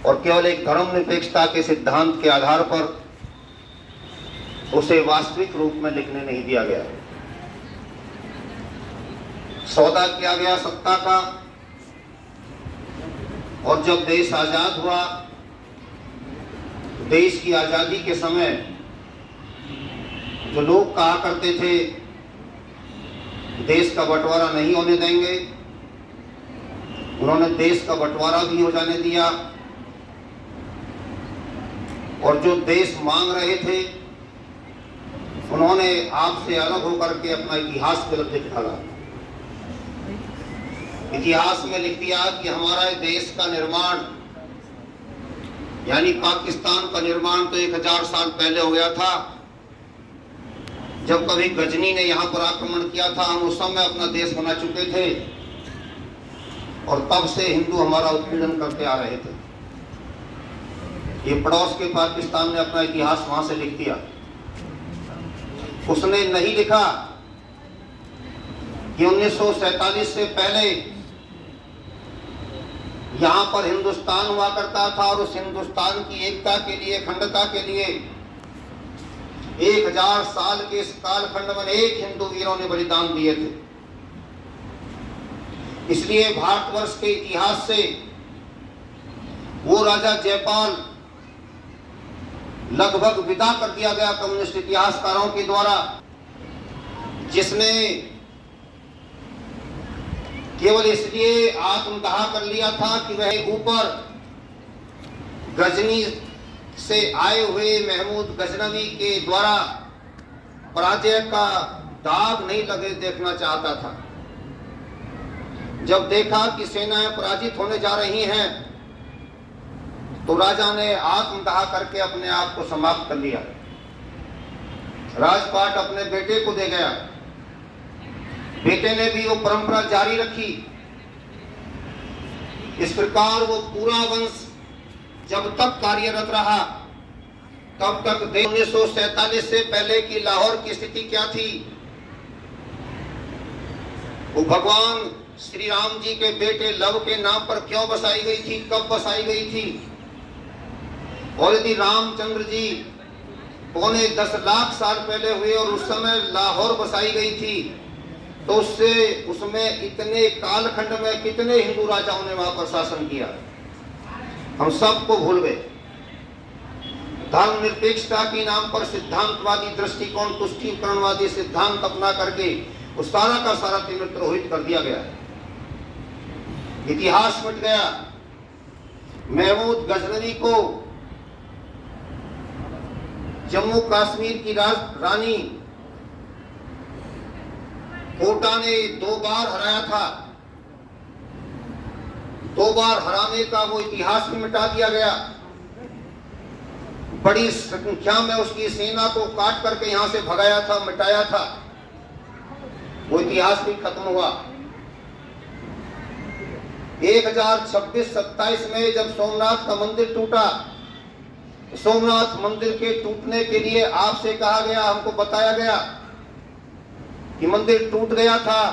और केवल एक धर्मनिरपेक्षता के सिद्धांत के आधार पर उसे वास्तविक रूप में लिखने नहीं दिया गया। सौदा किया गया सत्ता का, और जब देश आजाद हुआ, देश की आजादी के समय जो लोग कहा करते थे देश का बंटवारा नहीं होने देंगे, उन्होंने देश का बंटवारा भी हो जाने दिया। और जो देश मांग रहे थे उन्होंने आपसे अलग होकर के अपना इतिहास गलत लिख डाला। इतिहास में लिख दिया कि हमारा देश का निर्माण यानी पाकिस्तान का निर्माण तो 1000 साल पहले हो गया था। जब कभी गजनी ने यहाँ पर आक्रमण किया था, हम उस समय अपना देश बना चुके थे और तब से हिंदू हमारा उत्पीड़न करते आ रहे थे। ये पड़ोस के पाकिस्तान ने अपना इतिहास वहां से लिख दिया। उसने नहीं लिखा कि 1947 से पहले यहां पर हिंदुस्तान हुआ करता था और उस हिंदुस्तान की एकता के लिए, अखंडता के लिए 1000 साल के इस कालखंड में एक हिंदू वीरों ने बलिदान दिए थे। इसलिए भारतवर्ष के इतिहास से वो राजा जयपाल लगभग विदा कर दिया गया कम्युनिस्ट इतिहासकारों के द्वारा, जिसने केवल इसलिए आत्मदाह कर लिया था कि वह ऊपर गजनी से आए हुए महमूद गजनवी के द्वारा पराजय का दाग नहीं लगे देखना चाहता था। जब देखा कि सेनाएं पराजित होने जा रही हैं तो राजा ने आत्मदाह करके अपने आप को समाप्त कर लिया। राजपाट अपने बेटे को दे गया। बेटे ने भी वो परंपरा जारी रखी। इस प्रकार वो पूरा वंश जब तक कार्यरत रहा तब तक 1947 से पहले की लाहौर की स्थिति क्या थी, वो भगवान श्री राम जी के बेटे लव के नाम पर क्यों बसाई गई थी, कब बसाई गई थी, और यदि रामचंद्र जी 10 लाख साल पहले हुए और उस समय लाहौर बसाई गई थी तो उसमें इतने कालखंड में कितने हिंदू राजाओं ने वहां पर शासन किया, हम सबको भूल गए। धर्मनिरपेक्षता के नाम पर सिद्धांतवादी दृष्टिकोण, तुष्टीकरणवादी सिद्धांत अपना करके उस सारा का सारा तिरोहित कर दिया गया। इतिहास मिट गया। महमूद गजनवी को जम्मू कश्मीर की रानी कोटा ने 2 बार हराया था। 2 बार हराने का वो इतिहास भी मिटा दिया गया। बड़ी संख्या में उसकी सेना को काट करके यहां से भगाया था, मिटाया था। वो इतिहास भी खत्म हुआ। 1026-27 में जब सोमनाथ का मंदिर टूटा, सोमनाथ मंदिर के टूटने के लिए आपसे कहा गया, हमको बताया गया कि मंदिर टूट गया था।